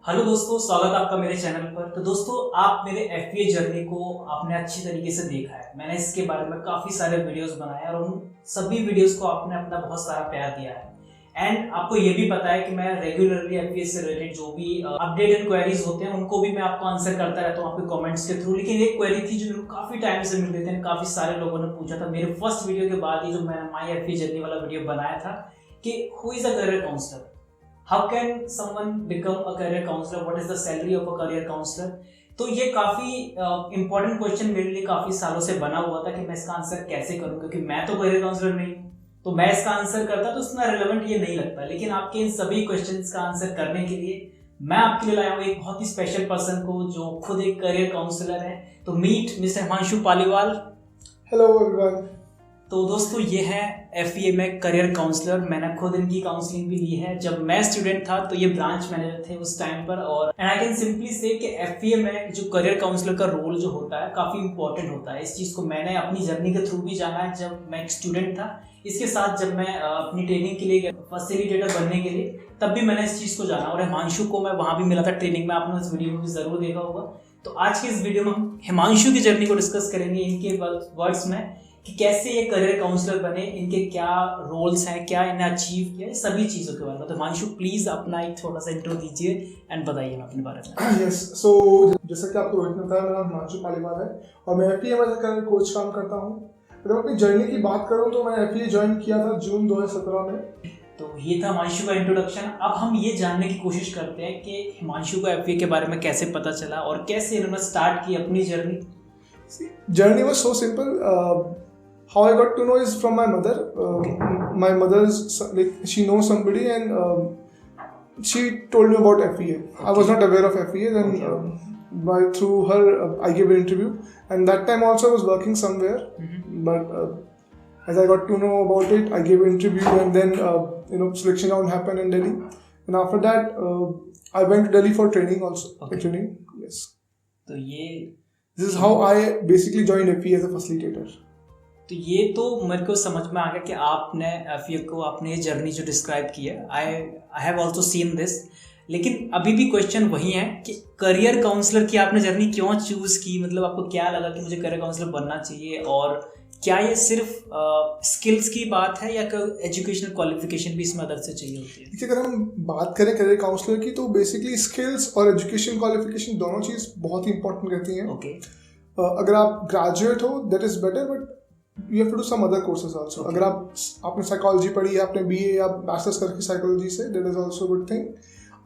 Hello दोस्तों, स्वागत है आपका मेरे चैनल पर। तो दोस्तों, आप मेरे एफबीए जर्नी को आपने अच्छी तरीके से देखा है। मैंने इसके बारे में काफ़ी सारे वीडियोस बनाए और उन सभी वीडियोस को आपने अपना बहुत सारा प्यार दिया है। एंड आपको ये भी पता है कि मैं रेगुलरली एफबीए से रिलेटेड जो भी अपडेटेड क्वेरीज होते हैं उनको भी मैं आपको आंसर करता रहता हूँ आपके कमेंट्स के थ्रू। लेकिन एक क्वेरी थी जो मेरे को काफ़ी टाइम से मिल रही थी, काफ़ी सारे लोगों ने पूछा था मेरे फर्स्ट वीडियो के बाद ही, जो मैंने माई एफबीए जर्नी वाला वीडियो बनाया था कि who is a career counsellor, how can someone become a career counselor, what is the salary of a career counselor। तो ये काफ़ी इंपॉर्टेंट क्वेश्चन मेरे लिए काफ़ी सालों से बना हुआ था कि मैं इसका आंसर कैसे करूं, क्योंकि मैं तो करियर काउंसलर नहीं हूं। तो मैं इसका आंसर करता तो इतना रिलेवेंट ये नहीं लगता। लेकिन आपके इन सभी क्वेश्चंस का आंसर करने के लिए मैं आपके लिए लाया हूँ एक बहुत ही स्पेशल पर्सन को जो खुद एक करियर काउंसलर है। तो meet mister Himanshu Paliwal. Hello everyone. तो दोस्तों, ये है एफईए में करियर काउंसलर। मैंने खुद इनकी काउंसलिंग भी ली है। जब मैं स्टूडेंट था तो ये ब्रांच मैनेजर थे उस टाइम पर। और एंड आई कैन सिंपली से कि एफईए में जो करियर काउंसलर का रोल जो होता है काफ़ी इंपॉर्टेंट होता है। इस चीज़ को मैंने अपनी जर्नी के थ्रू भी जाना है जब मैं एक स्टूडेंट था। इसके साथ जब मैं अपनी ट्रेनिंग के लिए फैसिलिटेटर बनने के लिए, तब भी मैंने इस चीज़ को जाना। और हिमांशु को मैं वहाँ भी मिला था ट्रेनिंग में, आपने उस वीडियो में भी ज़रूर देखा होगा। तो आज के इस वीडियो में हम हिमांशु की जर्नी को डिस्कस करेंगे, इनके वर्ड्स में कि कैसे ये करियर काउंसलर बने, इनके क्या रोल्स हैं, क्या इन्हें अचीव किया, ये सभी चीज़ों के बारे में। तो हिमांशु प्लीज़ अपना एक थोड़ा सा इंट्रो दीजिए एंड बताइए अपने बारे में। यस, सो जैसा कि आपको रोहित ने बताया, मेरा नाम हिमांशु पालीवाल है और मैं एफईए में करियर कोच काम करता हूँ। अगर अपनी जर्नी की बात करूँ तो मैं एफईए ज्वाइन किया था जून 2017 में। तो ये था हिमांशु का इंट्रोडक्शन। अब हम ये जानने की कोशिश करते हैं कि हिमांशु को एफईए के बारे में कैसे पता चला और कैसे इन्होंने स्टार्ट की अपनी journey. Journey was so simple. How I got to know is from my mother. My mother's like she knows somebody and she told me about FEA. Okay. I was not aware of FEA. Then through her I gave an interview, and that time also I was working somewhere. But as I got to know about it, I gave an interview, and then selection round happened in Delhi. And after that, I went to Delhi for training also. Okay. Training, yes. तो ये This is how I basically joined FEA as a facilitator. तो ये तो मेरे को समझ में आ गया कि आपने एफईए को आपने जर्नी जो डिस्क्राइब की है, I have also seen this. लेकिन अभी भी क्वेश्चन वही है कि करियर काउंसलर की आपने जर्नी क्यों चूज़ की? मतलब आपको क्या लगा कि मुझे करियर काउंसलर बनना चाहिए? और क्या ये सिर्फ स्किल्स की बात है या एजुकेशनल क्वालिफिकेशन भी इसमें मदद से चाहिए होती है? देखिए, अगर हम बात करें करियर काउंसलर की तो बेसिकली स्किल्स और एजुकेशन क्वालिफिकेशन दोनों चीज़ बहुत ही इंपॉर्टेंट रहती हैं। ओके। अगर आप ग्रेजुएट हो that is better, but you have to do some other courses also. Okay. अगर आपने साइकोलॉजी पढ़ी है, आपने बीए या मास्टर्स करके साइकोलॉजी से, that is also good thing.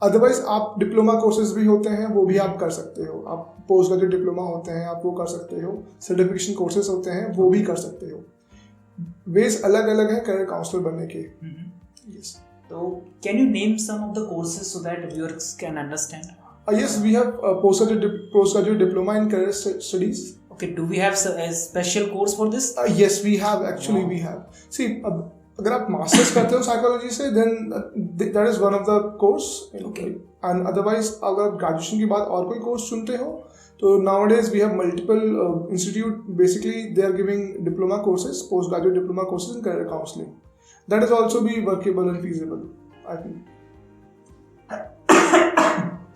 Otherwise आप डिप्लोमा कोर्सेज भी होते हैं, वो भी आप कर सकते हो। आप पोस्ट ग्रेजुएट डिप्लोमा होते हैं, आप वो कर सकते हो। सर्टिफिकेशन कोर्सेज होते हैं, वो भी कर सकते हो। वेज अलग अलग हैं करियर काउंसलर बनने के। Yes. तो can you name some of the courses so that viewers can understand? Yes, we have postgraduate diploma in career studies. Okay, do we have a special course for this? Yes, we have. Actually, we have. See, अगर आप masters करते हो psychology से, then that is one of the course. Okay. And otherwise, अगर आप graduation के बाद और कोई कोर्स चुनते हो, तो nowadays we have multiple institute. Basically, they are giving diploma courses, postgraduate diploma courses in career counseling. That is also be workable and feasible, I think.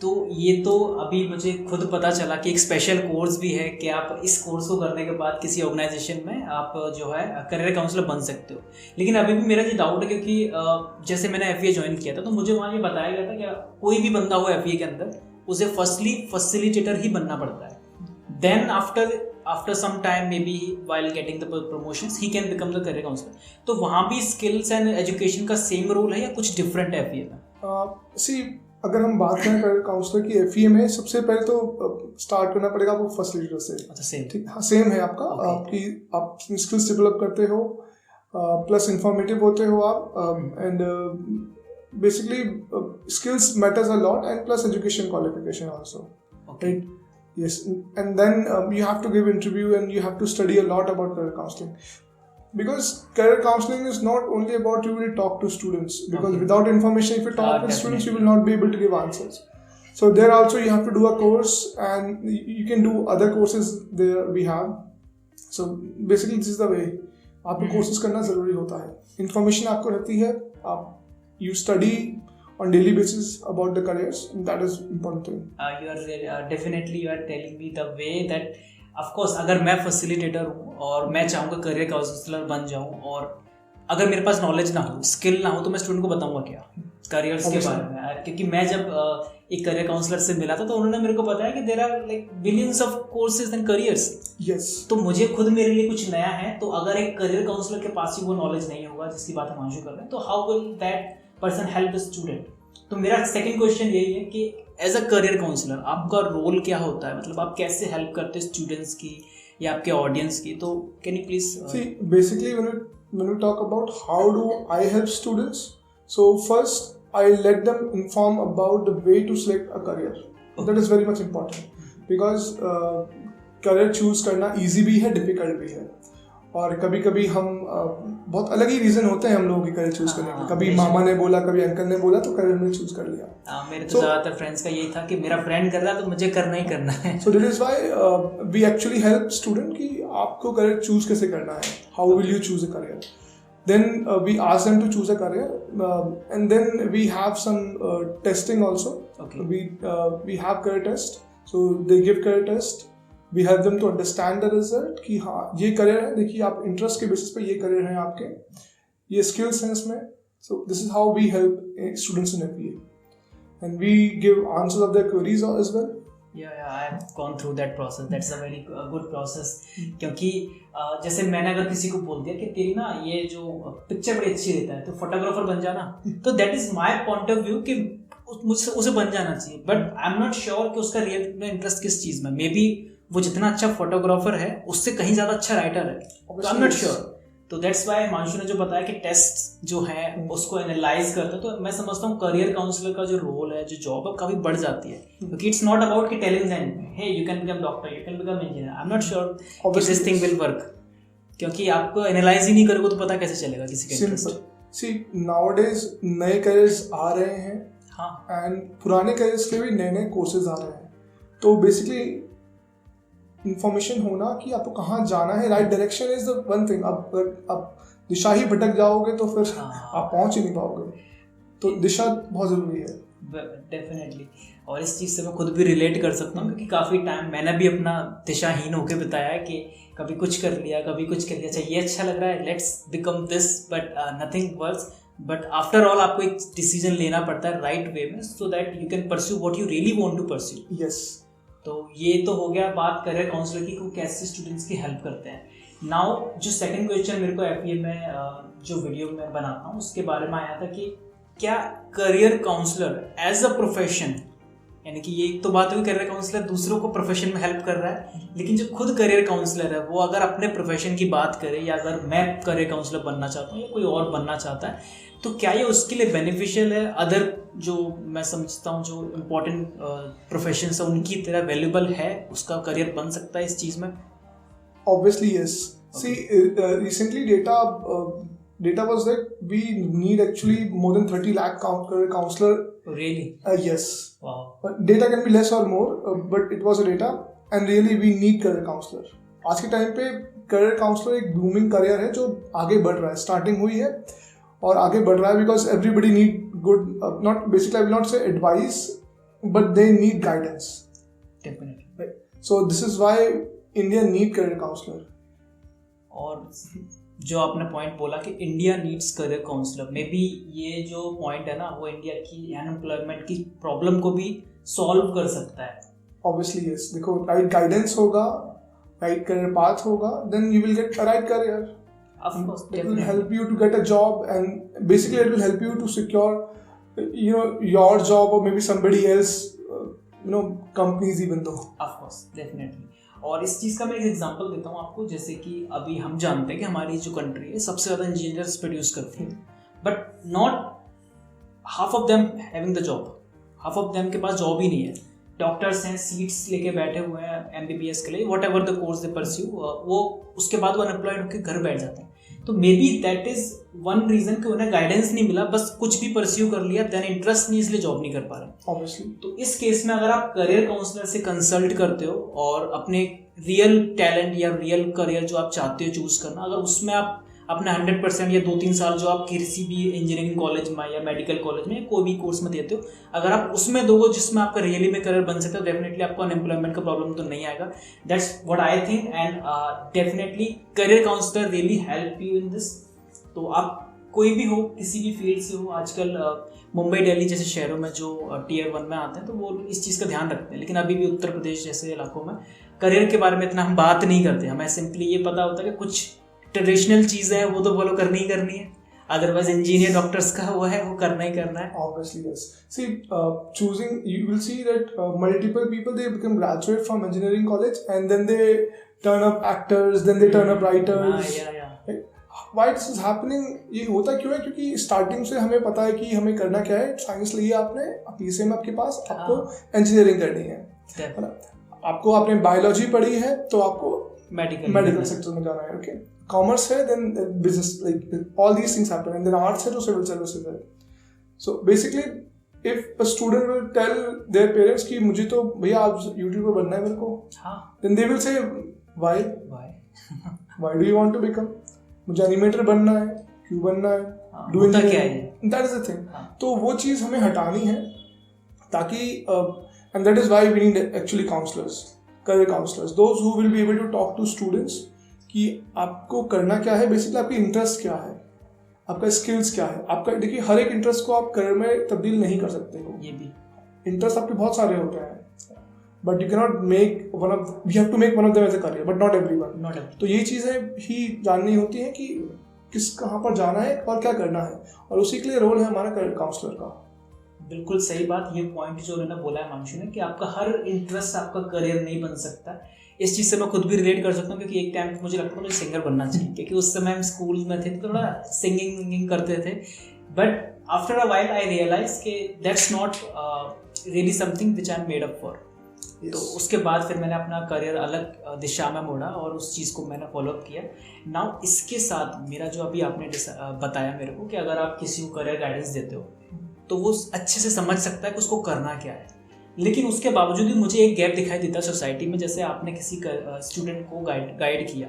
तो ये तो अभी मुझे खुद पता चला कि एक स्पेशल कोर्स भी है कि आप इस कोर्स को करने के बाद किसी ऑर्गेनाइजेशन में आप जो है करियर काउंसलर बन सकते हो। लेकिन अभी भी मेरा ये डाउट है, क्योंकि जैसे मैंने एफईए ज्वाइन किया था तो मुझे वहाँ ये बताया गया था कि कोई भी बंदा हो एफईए के अंदर, उसे फर्स्टली फैसिलिटेटर ही बनना पड़ता है। Then after some time maybe while getting the promotions he can become the career counsellor. तो वहाँ भी स्किल्स एंड एजुकेशन का सेम रोल है या कुछ डिफरेंट है एफईए में? अगर हम बात करें करियर काउंसलर की एफईए में, सबसे पहले तो स्टार्ट करना पड़ेगा आपको फैसिलिटेटर से। अच्छा, सेम। ठीक, हाँ, सेम है आपका। आपकी आप स्किल्स डेवलप करते हो, प्लस इंफॉर्मेटिव होते हो आप, and basically skills matters a lot, and plus education qualification also. Okay. Yes, and then you have to give interview and you have to study a lot about career counseling, because career counseling is not only about you will talk to students, because without information, if you talk with students, you will not be able to give answers. So there also you have to do a course, and you can do other courses there we have. So basically this is the way आपको courses करना ज़रूरी होता है। Information आपको रहती है, आप you study on daily basis about the careers. And that is important thing. Definitely you are telling me the way that of course अगर मैं फैसिलिटेटर हूँ और मैं चाहूँगा करियर काउंसलर बन जाऊँ, और अगर मेरे पास नॉलेज ना हो, स्किल ना हो, तो मैं स्टूडेंट को बताऊँगा क्या करियर्स के बारे में? क्योंकि मैं जब एक करियर काउंसलर से मिला था तो उन्होंने मेरे को बताया कि there are like billions of courses and careers. Yes. तो मुझे खुद मेरे लिए कुछ नया है, तो अगर एक करियर काउंसलर के पास ही वो नॉलेज नहीं होगा जिसकी बात हम आंशु कर रहे हैं, तो how will that person help the student? तो मेरा सेकंड क्वेश्चन यही है कि एज अ करियर काउंसलर आपका रोल क्या होता है, मतलब आप कैसे हेल्प करते हैं स्टूडेंट्स की या आपके ऑडियंस की? तो can you please see basically when we talk about how do I help students, so first I let them inform about the way to select a career. That is very much important because career choose करना easy भी है, difficult भी है, और कभी कभी हम बहुत अलग ही रीजन होते हैं हम लोगों की करियर चूज करने के. कभी मामा ने बोला, कभी अंकल ने बोला, तो करियर में चूज कर लिया. मेरे तो ज्यादातर फ्रेंड्स का यही था कि मेरा फ्रेंड कर रहा है तो मुझे करना ही करना है. So that is why we actually help student कि आपको करियर चूज कैसे करना है, how will you choose a career. Then we ask them to choose a career, and then we have some testing also. Okay. We have career test, so they give career test. We help them to understand the result कि हाँ ये career है, देखिए आप interest के basis पे ये career है आपके, ये स्किल्स हैं इसमें. So this is how we help students in FEA, and we give answers of their queries as well. Yeah, I have gone through that process. That's a very good process. क्योंकि जैसे मैंने अगर किसी को बोल दिया कि तेरी ना ये जो पिक्चर बड़ी अच्छी देता है तो फोटोग्राफर बन जाना, तो that is my point of view कि मुझसे उसे बन जाना चाहिए. But I am not sure कि उसका रियल इंटरेस्ट किस चीज में. मे बी वो जितना अच्छा फोटोग्राफर है उससे कहीं ज्यादा अच्छा राइटर है. आई एम नॉट श्योर. तो दैट्स वाई हिमांशु ने जो बताया कि टेस्ट जो है उसको एनालाइज करते हैं, तो मैं समझता हूँ करियर काउंसलर का जो रोल है, जो जॉब है, काफी बढ़ जाती है. क्योंकि इट्स नॉट अबाउट कि telling them hey you can become doctor, you can become engineer. I am not sure कि दिस थिंग विल वर्क, क्योंकि आपको एनालाइज ही नहीं करोगे तो पता कैसे चलेगा किसी का इंटरेस्ट. सी नाउअडेज नए करियर्स आ रहे हैं, हाँ, एंड पुराने करियर्स के भी नए नए कोर्सेज आ रहे हैं. तो बेसिकली इंफॉर्मेशन होना कि आपको कहाँ जाना है, right direction is the one thing. आप दिशा ही भटक जाओगे तो फिर आप पहुंच ही नहीं पाओगे. तो दिशा बहुत ज़रूरी है. डेफिनेटली. और इस चीज़ से मैं खुद भी रिलेट कर सकता हूँ, क्योंकि काफ़ी टाइम मैंने भी अपना दिशाहीन होकर बिताया है कि कभी कुछ कर लिया, कभी कुछ कर लिया, अच्छा ये अच्छा लग रहा है, let's become this, but nothing works. But after all आपको एक डिसीजन लेना पड़ता है राइट वे में, so that you can pursue what you really want to pursue. Yes. तो ये तो हो गया बात करियर काउंसलर की, कैसे स्टूडेंट्स की हेल्प करते हैं. नाउ जो सेकंड क्वेश्चन मेरे को एफए में जो वीडियो में बनाता हूँ उसके बारे में आया था कि क्या career counsellor as a profession, यानी कि ये एक तो बात हुई करियर काउंसलर दूसरों को प्रोफेशन में हेल्प कर रहा है, लेकिन जो खुद करियर काउंसलर है वो अगर अपने प्रोफेशन की बात करे, या अगर मैं करियर काउंसलर बनना चाहता हूँ या कोई और बनना चाहता है, तो क्या ये उसके लिए बेनिफिशियल है? अदर जो मैं समझता हूँ जो इम्पोर्टेंट प्रोफेशंस है उनकी तरह वैल्यूबल है, उसका करियर बन सकता है इस चीज़ में? Obviously yes. See, recently data was that we need actually more than 30 lakh counselor. Really? Yes. Wow. Data can be less or more, but it was a data, and really we need career counselor. आज के time पे career counselor एक booming career है जो आगे बढ़ रहा है, starting हुई है और आगे बढ़ रहा है, because everybody need good, not basically I will not say advice, but they need guidance. Definitely. Right? So this is why India need career counselor. और जो आपने पॉइंट बोला कि India needs career counsellor, maybe ये जो point है ना वो इंडिया की अनएम्प्लॉयमेंट की प्रॉब्लम को भी सॉल्व कर सकता है. Obviously yes. देखो राइट गाइडेंस होगा, राइट करियर पाथ होगा, then you will get a right career. Of course, it will help you to get a job, and basically it will help you to secure your job or maybe somebody else companies even though. Of course, definitely. और इस चीज़ का मैं एक example देता हूँ आपको. जैसे कि अभी हम जानते हैं कि हमारी जो कंट्री है सबसे ज़्यादा इंजीनियर्स प्रोड्यूस करती है, but not half of them having the job. Half of them के पास जॉब ही नहीं है. डॉक्टर्स हैं, सीट्स लेके बैठे हुए हैं MBBS के लिए, what ever the course they pursue, वो उसके बाद वो अनएम्प्लॉयड होकर घर बैठ जाते हैं. तो maybe that is one reason कि उन्हें गाइडेंस नहीं मिला, बस कुछ भी परस्यू कर लिया, देन इंटरेस्ट नहीं, इसलिए जॉब नहीं कर पा रहे. Obviously. तो इस केस में अगर आप करियर काउंसलर से कंसल्ट करते हो और अपने रियल टैलेंट या रियल करियर जो आप चाहते हो चूज करना, अगर उसमें आप अपने 100% या 2-3 साल जो आप किसी भी इंजीनियरिंग कॉलेज में या मेडिकल कॉलेज में कोई भी कोर्स में देते हो, अगर आप उसमें दोगे जिसमें आपका रियली में करियर बन सकता है, डेफिनेटली आपको अनएम्प्लॉयमेंट का प्रॉब्लम तो नहीं आएगा. That's what I think and definitely career counsellor really help you in this. तो आप कोई भी हो, किसी भी फील्ड से हो, आजकल मुंबई दिल्ली जैसे शहरों में जो Tier 1 में आते हैं तो वो इस चीज़ का ध्यान रखते हैं. लेकिन अभी भी उत्तर प्रदेश जैसे इलाकों में करियर के बारे में इतना हम बात नहीं करते. हमें सिंपली ये पता होता है कि कुछ ट्रेडिशनल चीज़ें हैं वो तो फॉलो करनी ही करनी है, अदरवाइज इंजीनियर डॉक्टर्स का वो है वो करना ही करना है. Obviously, yes. See, choosing, you will see that multiple people, they become graduate from engineering college and then they turn up actors, then they turn up writers. Yeah. Why this is happening? ये होता क्यों है? क्योंकि starting से हमें पता है कि हमें करना क्या है. साइंस लिए आपने, पीसीएम में आपके पास, आपको इंजीनियरिंग करनी है ना. आपको आपने बायोलॉजी पढ़ी है तो आपको मेडिकल सेक्टर में जाना है. ओके, कॉमर्स है, then business, like all these things happen, and then arts है तो सिविल सर्विसेज है. So basically if a student will tell their parents कि मुझे तो भैया आप यूट्यूबर बनना है मेरे को, then they will say why do you want to become, मुझे एनिमेटर बनना है, क्यों बनना है, do engineering, that is the thing. तो वो चीज़ हमें हटानी है ताकि and that is why we need actually counsellors, career counsellors, those who will be able to talk to students कि आपको करना क्या है, बेसिकली आपकी इंटरेस्ट क्या है, आपका स्किल्स क्या है. आपका देखिए हर एक इंटरेस्ट को आप करियर में तब्दील नहीं कर सकते हो. ये भी इंटरेस्ट आपके बहुत सारे होते हैं, but you can not make one of, we have to make one of them as a career, but not everyone. तो ये चीज़ें ही जाननी होती हैं कि किस कहाँ पर जाना है और क्या करना है, और उसी के लिए रोल है हमारा करियर काउंसलर का. बिल्कुल सही बात. ये पॉइंट जो उन्होंने बोला है मानशु ने कि आपका हर इंटरेस्ट आपका करियर नहीं बन सकता. इस चीज़ से मैं खुद भी रिलेट कर सकता हूँ, क्योंकि एक टाइम मुझे लगता था मुझे सिंगर बनना चाहिए, क्योंकि उस समय हम स्कूल में थे तो थोड़ा सिंगिंग करते थे. But after a while I realize कि that's not really something which I am made up for. तो उसके बाद फिर मैंने अपना करियर अलग दिशा में मोड़ा और उस चीज़ को मैंने फॉलो अप किया. नाउ इसके साथ मेरा जो अभी आपने बताया मेरे को कि अगर आप किसी को करियर गाइडेंस देते हो तो वो अच्छे से समझ सकता है कि उसको करना क्या है. लेकिन उसके बावजूद भी मुझे एक गैप दिखाई देता है सोसाइटी में. जैसे आपने किसी स्टूडेंट को गाइड किया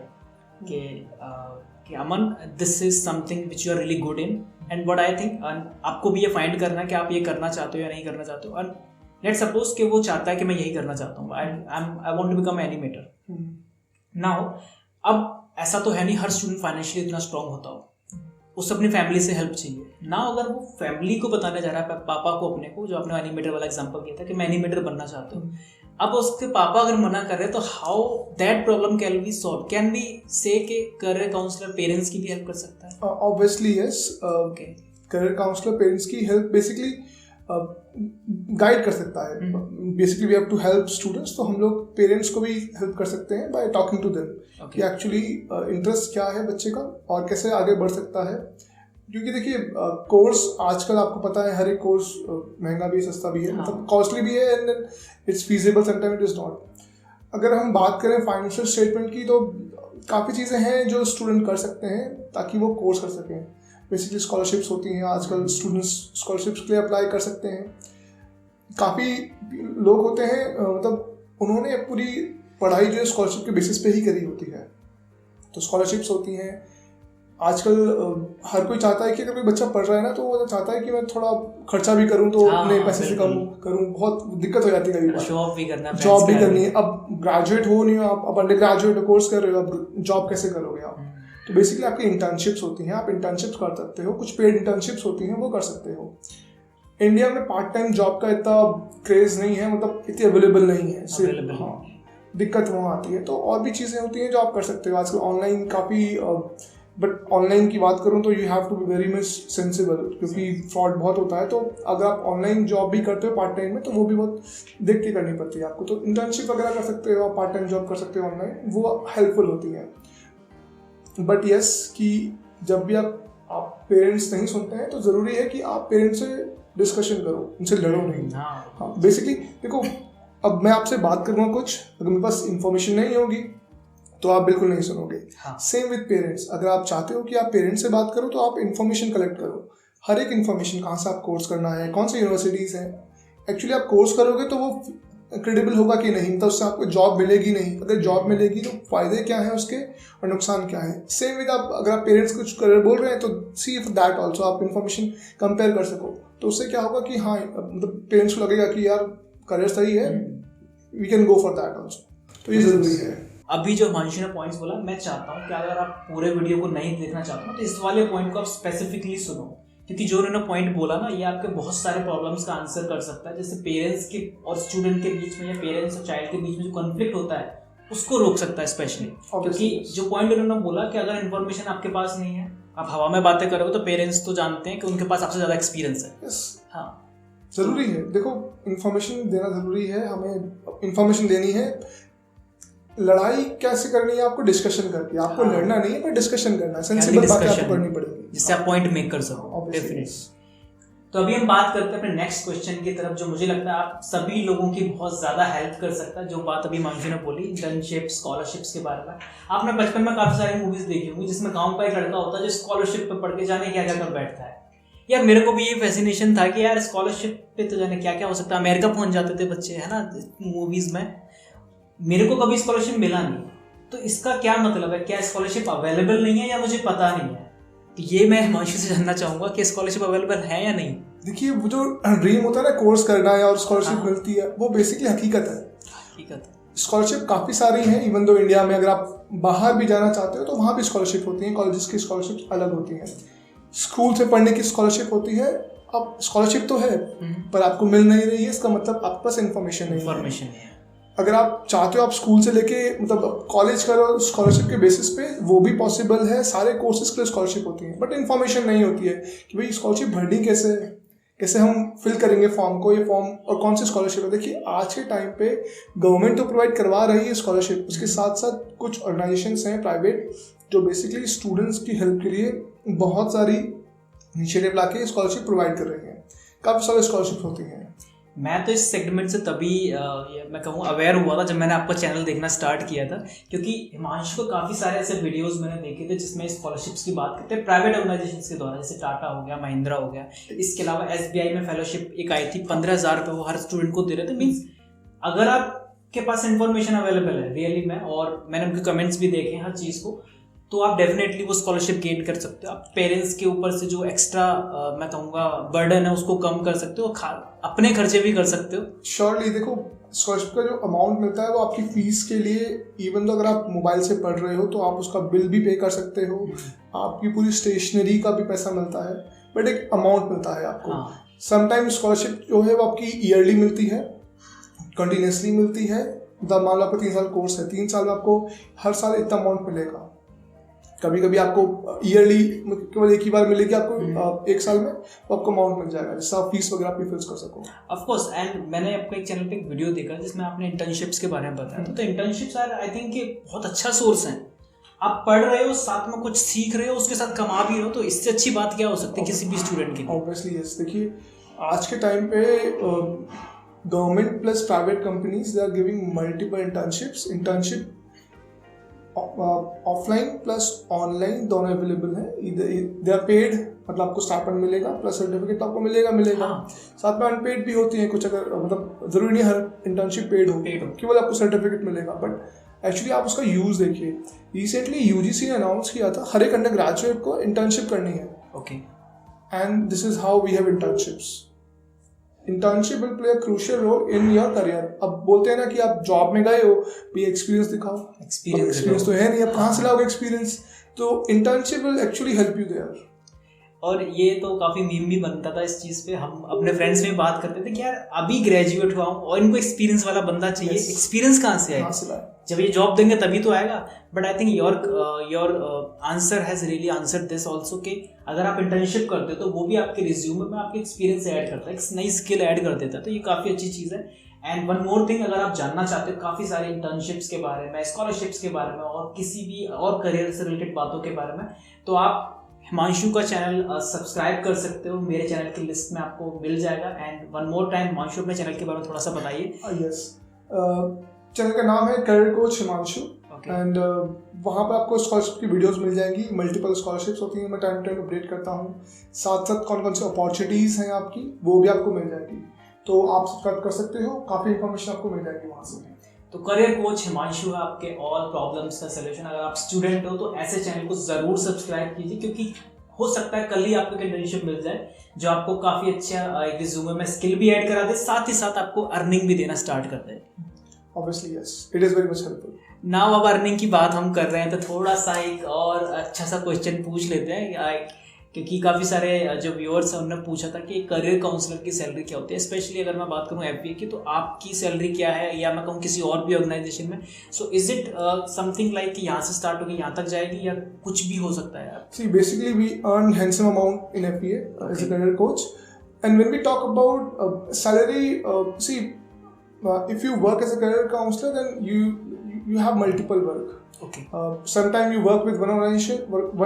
कि Aman this is something which you are really good in, and what I think आपको भी ये फाइंड करना है कि आप ये करना चाहते हो या नहीं करना चाहते हो. एंड लेट्स सपोज कि वो चाहता है कि मैं यही करना चाहता हूँ, I want to become animator. Now अब ऐसा तो है नहीं हर स्टूडेंट फाइनेंशियली इतना स्ट्रांग होता हो, उससे अपनी फैमिली से हेल्प चाहिए ना. अगर वो फैमिली को बताने जा रहा है, पापा को अपने को, जो आपने एनिमेटर वाला एग्जांपल किया था कि मैं एनिमेटर बनना चाहता हूँ, अब उसके पापा अगर मना कर रहे हैं तो how that problem can be solve? Can be से कि करियर काउंसलर पेरेंट्स की भी हेल्प कर सकता है? Obviously yes. Career counsellor parents की हेल्प बेसिकली गाइड कर सकता है. Basically we have to help students, तो हम लोग पेरेंट्स को भी हेल्प कर सकते हैं बाय टॉकिंग टू देम कि एक्चुअली इंटरेस्ट क्या है बच्चे का और कैसे आगे बढ़ सकता है. क्योंकि देखिए कोर्स आजकल आपको पता है हर एक कोर्स महंगा भी है, सस्ता भी है, मतलब कॉस्टली भी है, and it's feasible, sometime it is not. अगर हम बात करें फाइनेंशियल स्टेटमेंट की तो काफ़ी चीज़ें हैं जो स्टूडेंट कर सकते हैं ताकि वो कोर्स कर सकें. बेसिकली स्कॉलरशिप्स होती हैं आजकल, स्टूडेंट्स स्कॉलरशिप्स के लिए अप्लाई कर सकते हैं. काफ़ी लोग होते हैं मतलब उन्होंने पूरी पढ़ाई जो है स्कॉलरशिप के बेसिस पे ही करी होती है, तो स्कॉलरशिप्स होती हैं. आजकल हर कोई चाहता है कि अगर कोई बच्चा पढ़ रहा है ना तो वो चाहता है कि मैं थोड़ा खर्चा भी करूं तो अपने पैसे से करूं. बहुत दिक्कत हो जाती है कभी बार, जॉब भी करनी है. अब ग्रेजुएट हो नहीं हो आप, अब अंडर ग्रेजुएट कोर्स कर रहे हो, अब जॉब कैसे करोगे आप? तो बेसिकली आपकी इंटर्नशिप्स होती हैं, आप इंटर्नशिप्स कर सकते हो, कुछ पेड इंटर्नशिप्स होती हैं वो कर सकते हो. इंडिया में पार्ट टाइम जॉब का इतना क्रेज नहीं है, मतलब इतनी अवेलेबल नहीं है, सिर्फ हाँ दिक्कत वहाँ आती है. तो और भी चीज़ें होती हैं जो आप कर सकते हो आजकल ऑनलाइन काफ़ी. बट ऑनलाइन की बात करूँ तो you have to be very much sensible, क्योंकि फ्रॉड बहुत होता है. तो अगर आप ऑनलाइन जॉब भी करते हो पार्ट टाइम में तो वो भी बहुत देख के करनी पड़ती है आपको. तो इंटर्नशिप वगैरह कर सकते हो, आप पार्ट टाइम जॉब कर सकते हो ऑनलाइन, वो हेल्पफुल होती है. बट यस कि जब भी आप पेरेंट्स नहीं सुनते हैं तो ज़रूरी है कि आप पेरेंट्स से डिस्कशन करो, उनसे लड़ो नहीं. हाँ बेसिकली देखो, अब मैं आपसे बात करूँगा कुछ, अगर मेरे पास इंफॉर्मेशन नहीं होगी तो आप बिल्कुल नहीं सुनोगे. सेम विद पेरेंट्स, अगर आप चाहते हो कि आप पेरेंट्स से बात करो तो आप इन्फॉर्मेशन कलेक्ट करो, हर एक इन्फॉर्मेशन, कहाँ से आप कोर्स करना है, कौन सी यूनिवर्सिटीज़ हैं. एक्चुअली आप कोर्स करोगे तो वो क्रेडिबल होगा कि नहीं, तो उससे आपको जॉब मिलेगी नहीं, अगर जॉब मिलेगी तो फायदे क्या हैं उसके और नुकसान क्या है। सेम विद आप अगर आप पेरेंट्स कुछ करियर बोल रहे हैं तो सी इफ दैट ऑल्सो आप इन्फॉर्मेशन कंपेयर कर सको, तो उससे क्या होगा कि हाँ मतलब पेरेंट्स को लगेगा कि यार करियर सही है, we can go for that also, तो ये ज़रूरी है। अभी जो हिमांशु ने पॉइंट्स बोला, मैं चाहता हूँ कि अगर आप पूरे वीडियो को नहीं देखना चाहते हो तो इस वाले पॉइंट को आप स्पेसिफिकली सुनो, क्योंकि जो उन्होंने पॉइंट बोला ना ये आपके बहुत सारे प्रॉब्लम्स का आंसर कर सकता है। जैसे पेरेंट्स के और स्टूडेंट के बीच में या पेरेंट्स और चाइल्ड के बीच में जो कॉन्फ्लिक्ट होता है उसको रोक सकता है स्पेशली, क्योंकि जो पॉइंट उन्होंने बोला कि अगर इन्फॉर्मेशन आपके पास नहीं है, आप हवा में बातें करोगे, तो पेरेंट्स तो जानते हैं कि उनके पास आपसे ज़्यादा एक्सपीरियंस है। हाँ ज़रूरी है, देखो इन्फॉर्मेशन देना ज़रूरी है, हमें इन्फॉर्मेशन देनी है। लड़ाई कैसे करनी है आपको डिस्कशन करके, आपको लड़ना नहीं है पर डिस्कशन करना है, सेंसिबल बातें आपको करनी पड़ेगी जिससे आप पॉइंट मेक कर सको डेफिनेटली। तो अभी हम बात करते हैं अपने नेक्स्ट क्वेश्चन की तरफ, जो मुझे लगता है आप सभी लोगों की बहुत ज़्यादा हेल्प कर सकता है। जो बात अभी हिमांशु ने बोली इंटर्नशिप स्कॉलरशिप्स के बारे में, आपने बचपन में काफ़ी सारी मूवीज़ देखी होंगी जिसमें गाँव का एक लड़का होता है जो स्कॉलरशिप पे पढ़ के जाने क्या क्या कर बैठता है। यार मेरे को भी ये फैसिनेशन था कि यार स्कॉलरशिप पे तो जाने क्या क्या हो सकता है, अमेरिका पहुँच जाते थे बच्चे, है ना, मूवीज़ में। मेरे को कभी स्कॉलरशिप मिला नहीं, तो इसका क्या मतलब है, क्या स्कॉलरशिप अवेलेबल नहीं है या मुझे पता नहीं है? तो ये मैं हिमांशु से जानना चाहूँगा कि स्कॉलरशिप अवेलेबल है या नहीं। देखिए वो जो ड्रीम होता है ना कोर्स करना है और स्कॉलरशिप मिलती है, वो बेसिकली हकीकत है। स्कॉलरशिप काफ़ी सारी हैं, इवन दो इंडिया में अगर आप बाहर भी जाना चाहते हो तो वहाँ भी स्कॉलरशिप होती हैं, कॉलेजेस की स्कॉलरशिप अलग होती हैं, स्कूल से पढ़ने की स्कॉलरशिप होती है। अब स्कॉलरशिप तो है पर आपको मिल नहीं रही है, इसका मतलब आपके पास इन्फॉर्मेशन नहीं है। अगर आप चाहते हो आप स्कूल से लेके मतलब कॉलेज करो स्कॉलरशिप के बेसिस पे, वो भी पॉसिबल है, सारे कोर्सेज के लिए स्कॉलरशिप होती है, बट इन्फॉर्मेशन नहीं होती है कि भाई स्कॉलरशिप भरनी कैसे है, कैसे हम फिल करेंगे फॉर्म को, ये फॉर्म और कौन सी स्कॉलरशिप है। देखिए आज के टाइम पे गवर्नमेंट तो प्रोवाइड करवा रही है स्कॉलरशिप, उसके साथ साथ कुछ ऑर्गेनाइजेशंस हैं प्राइवेट जो बेसिकली स्टूडेंट्स की हेल्प के लिए बहुत सारी इनिशिएटिव लाके स्कॉलरशिप प्रोवाइड कर रही हैं, काफ़ी सारी स्कॉलरशिप होती हैं। मैं तो इस सेगमेंट से तभी मैं कहूँ अवेयर हुआ था जब मैंने आपका चैनल देखना स्टार्ट किया था, क्योंकि हिमांशु को काफ़ी सारे ऐसे वीडियोस मैंने देखे थे जिसमें स्कॉलरशिप्स की बात करते हैं प्राइवेट ऑर्गेनाइजेशंस के द्वारा, जैसे टाटा हो गया, महिंद्रा हो गया। इसके अलावा SBI में फेलोशिप एक आई थी, 15,000 रुपये वो हर स्टूडेंट को दे रहे थे। मीन्स अगर आपके पास इन्फॉर्मेशन अवेलेबल है रियली में, और मैंने उनके कमेंट्स भी देखे हर चीज़ को, तो आप डेफिनेटली वो स्कॉलरशिप गेन कर सकते हो। आप पेरेंट्स के ऊपर से जो एक्स्ट्रा मैं कहूँगा बर्डन है उसको कम कर सकते हो, अपने खर्चे भी कर सकते हो। श्योरली देखो स्कॉलरशिप का जो अमाउंट मिलता है वो आपकी फीस के लिए, इवन तो अगर आप मोबाइल से पढ़ रहे हो तो आप उसका बिल भी पे कर सकते हो, आपकी पूरी स्टेशनरी का भी पैसा मिलता है, बट एक अमाउंट मिलता है आपको। समटाइम्स स्कॉलरशिप जो है वो आपकी ईयरली मिलती है, कंटिन्यूसली मिलती है। मान लो आपका 3 साल कोर्स है, 3 साल में आपको हर साल इतना अमाउंट मिलेगा। कभी कभी आपको ईयरली केवल एक ही बार मिलेगी आपको 1 साल में, तो आपको अमाउंट मिल जाएगा जिससे आप फीस वगैरह अपनी फिक्स कर सको। ऑफ कोर्स, एंड मैंने अपने एक चैनल पे एक वीडियो देखा जिसमें आपने इंटर्नशिप्स के बारे में बताया, तो इंटर्नशिप्स आर आई थिंक ये बहुत अच्छा सोर्स है। आप पढ़ रहे हो, साथ में कुछ सीख रहे हो, उसके साथ कमा भी रहे हो, तो इससे अच्छी बात क्या हो सकती है किसी भी स्टूडेंट के लिए? Obviously yes. देखिए आज के टाइम पे government plus private companies they are giving multiple internship offline plus online दोनों अवेलेबल हैं। दे आर पेड, मतलब आपको स्टाइपेंड मिलेगा प्लस सर्टिफिकेट आपको मिलेगा। साथ में अनपेड भी होती हैं कुछ, अगर मतलब जरूरी नहीं हर इंटर्नशिप पेड हो, केवल आपको सर्टिफिकेट मिलेगा, बट एक्चुअली आप उसका यूज देखिए। रिसेंटली UGC ने अनाउंस किया था हर एक अंडर ग्रेजुएट को इंटर्नशिप करनी है। Okay, and this is how we have internships. Internship will play a crucial role in your career. अब बोलते हैं ना कि आप जॉब में गए हो, भी एक्सपीरियंस दिखाओ, एक्सपीरियंस तो है नहीं, अब कहाँ से लाओगे एक्सपीरियंस? तो internship will actually help you there. और ये तो काफ़ी मीम भी बनता था इस चीज़ पे, हम अपने फ्रेंड्स में बात करते थे कि यार अभी ग्रेजुएट हुआ हूँ और इनको एक्सपीरियंस वाला बंदा चाहिए। एक्सपीरियंस कहाँ से आएगा? जब ये जॉब देंगे तभी तो आएगा। But I think your answer has really answer this also, कि अगर आप इंटर्नशिप करते हो तो वो भी आपके रिज्यूमे में आपके एक्सपीरियंस ऐड करता है, एक नई स्किल ऐड कर देता है, तो ये काफ़ी अच्छी चीज़ है। एंड वन मोर थिंग, अगर आप जानना चाहते हो काफ़ी सारे इंटर्नशिप्स के बारे में, स्कॉलरशिप्स के बारे में और किसी भी और करियर से रिलेटेड बातों के बारे में, तो आप हिमांशु का चैनल सब्सक्राइब कर सकते हो, मेरे चैनल की लिस्ट में आपको मिल जाएगा। And one more time Himanshu अपने चैनल के बारे में थोड़ा सा बताइए। यस, चैनल का नाम है करियर कोच हिमांशु, एंड वहाँ पर आपको स्कॉलरशिप की वीडियोस मिल जाएंगी। मल्टीपल स्कॉलरशिप्स होती हैं, मैं टाइम अपडेट करता हूँ। साथ साथ कौन कौन सी अपॉर्चुनिटीज़ हैं आपकी, वो भी आपको मिल जाएगी। तो आप सब्सक्राइब कर सकते हो, काफ़ी इन्फॉर्मेशन आपको मिल जाएगी वहाँ से। तो करियर कोच हिमांशु है आपके ऑल प्रॉब्लम्स का सलूशन। अगर आप स्टूडेंट हो तो ऐसे चैनल को ज़रूर सब्सक्राइब कीजिए, क्योंकि हो सकता है कल ही आपको इंटर्नशिप मिल जाए जो आपको काफ़ी अच्छा एक रिज्यूमे में स्किल भी ऐड करा दे, साथ ही साथ आपको अर्निंग भी देना स्टार्ट कर दे। Obviously yes, it is very much helpful. Now अब अर्निंग की बात हम कर रहे हैं तो थोड़ा सा एक और अच्छा सा क्वेश्चन पूछ लेते हैं, क्योंकि काफ़ी सारे जो व्यूअर्स हैं उन्होंने पूछा था कि करियर काउंसलर की सैलरी क्या होती है। स्पेशली अगर मैं बात करूं एफबीए की, तो आपकी सैलरी क्या है, या मैं कहूं किसी और भी ऑर्गेनाइजेशन में, so is it something like यहाँ से स्टार्ट होगी यहाँ तक जाएगी, या कुछ भी हो सकता है? See, basically we earn handsome amount in FBA as a career coach, and when we talk about salary, if you work as a career counselor, then you have multiple work. Okay. Sometimes you work with one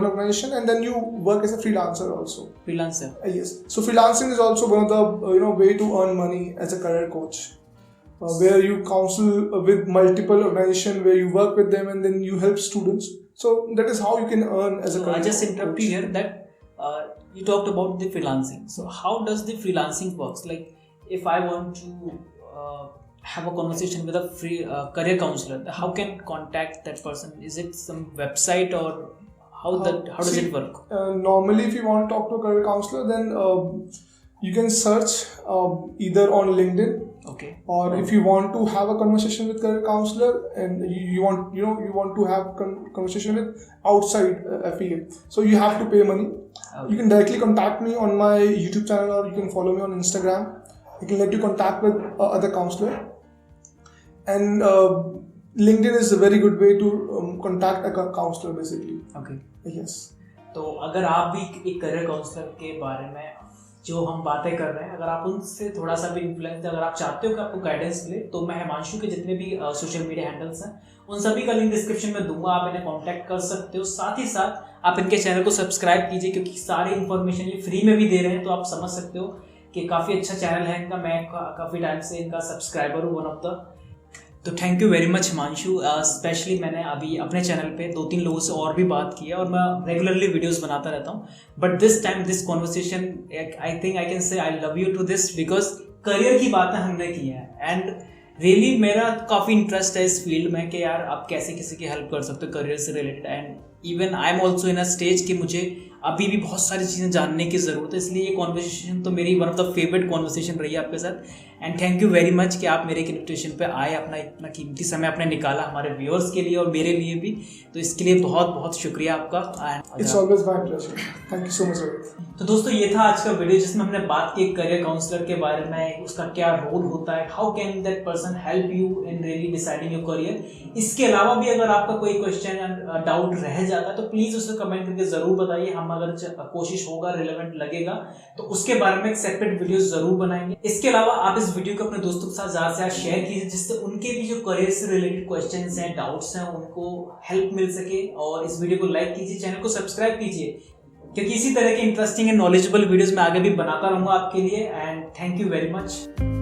organization, and then you work as a freelancer also. Freelancer. Yes. So freelancing is also one of the way to earn money as a career coach, where you counsel with multiple organizations, where you work with them, and then you help students. So that is how you can earn as a career coach. I just interrupt you here that you talked about the freelancing. So how does the freelancing works? Like if I want to have a conversation with a free career counselor, how can contact that person? Is it some website, or how does it work? Normally if you want to talk to a career counselor, then you can search either on LinkedIn. Okay. Or if you want to have a conversation with career counselor, and you want to have conversation with outside FEA, so you have to pay money. Okay. You can directly contact me on my YouTube channel, or you can follow me on Instagram. I can let you contact with other counselor. And LinkedIn is a very good way to contact a counselor basically. Okay. Yes. तो अगर आप भी एक career counsellor के बारे में जो हम बातें कर रहे हैं, अगर आप उनसे थोड़ा सा भी इन्फ्लुएंस, अगर आप चाहते हो कि आपको गाइडेंस मिले, तो मैं हिमांशु के जितने भी सोशल मीडिया हैंडल्स हैं उन सभी का लिंक डिस्क्रिप्शन में दूंगा, आप इन्हें कांटेक्ट कर सकते हो। साथ ही साथ आप इनके चैनल को सब्सक्राइब कीजिए, क्योंकि सारी इन्फॉर्मेशन ये फ्री में भी दे रहे हैं, तो आप समझ सकते हो कि काफ़ी अच्छा चैनल है इनका। मैं काफ़ी टाइम से इनका सब्सक्राइबर हूँ, वन ऑफ द। तो thank you very much Himanshu. Specially मैंने अभी अपने चैनल पे 2-3 लोगों से और भी बात की है, और मैं रेगुलरली वीडियोस बनाता रहता हूँ, but this time this conversation I think I can say I love you to this, because career की बातें हमने की हैं, एंड रियली मेरा काफ़ी इंटरेस्ट है इस फील्ड में कि यार आप कैसे किसी की हेल्प कर सकते हो करियर से related. And even I am also in a stage कि मुझे अभी भी बहुत सारी चीज़ें जानने की ज़रूरत है, इसलिए ये कॉन्वर्सेशन तो मेरी one of the favourite conversation रही है आपके साथ। And thank you very much कि आप मेरे एक इन्विटेशन पे आए, अपना इतना कीमती समय आपने निकाला हमारे व्यूअर्स के लिए और मेरे लिए भी, तो इसके लिए बहुत बहुत शुक्रिया आपका। It's always my pleasure. Thank you so much. तो दोस्तों ये था आज का वीडियो, जिसमें हमने बात की करियर काउंसलर के बारे में, उसका क्या रोल होता है, how can that person help you in really deciding your career. इसके अलावा भी अगर आपका कोई क्वेश्चन या डाउट रह जाता है तो प्लीज़ उसे कमेंट करके ज़रूर बताइए। हम अगर कोशिश होगा, रिलेवेंट लगेगा, तो उसके बारे में एक सेपरेट वीडियो ज़रूर बनाएंगे। इसके अलावा आप इस वीडियो को अपने दोस्तों के साथ ज़्यादा से ज़्यादा शेयर कीजिए, जिससे उनके भी जो करियर से रिलेटेड क्वेश्चंस हैं, डाउट्स हैं, उनको हेल्प मिल सके। और इस वीडियो को लाइक कीजिए, चैनल को सब्सक्राइब कीजिए, क्योंकि इसी तरह के इंटरेस्टिंग एंड नॉलेजेबल वीडियोस मैं आगे भी बनाता रहूँगा आपके लिए। And thank you very much.